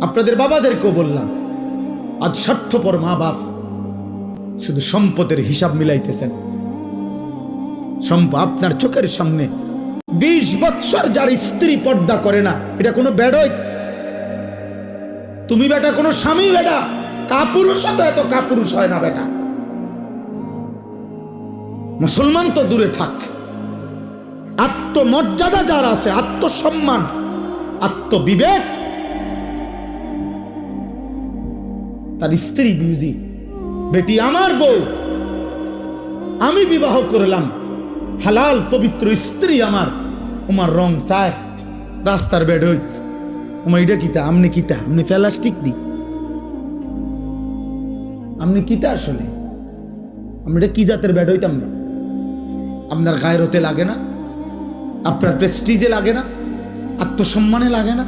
আপনাদের বাবাদেরকেও বললাম, আজ স্বার্থপর মা বাপ শুধু সম্পদের হিসাব মিলাইতেছেন। আপনার চোখের সামনে 20 বছর যার স্ত্রী পর্দা করে না, এটা কোনো বেডই? তুমি বেটা কোনো স্বামী বেটা কাপুরুষ তো এত কাপুরুষ হয় না বেটা। মুসলমান তো দূরে থাক, আত্মমর্যাদা যার আছে, আত্মসম্মান, আত্মবিবেক, তার স্ত্রী বুঝি, বেটি আমার বউ, আমি বিবাহ করলাম, হালাল পবিত্র স্ত্রী আমার, তোমার রং চায় রাস্তার বেড হইত, তোমার এটা কিতা, আমনি কিতা, আমনি প্লাস্টিক নি, আমনি কিতা আসলে, আমি এটা কি জাতের বেড হইতাম না? আপনার গায়েরতে লাগে না? আপনার প্রেস্টিজে লাগে না? আত্মসম্মানে লাগে না?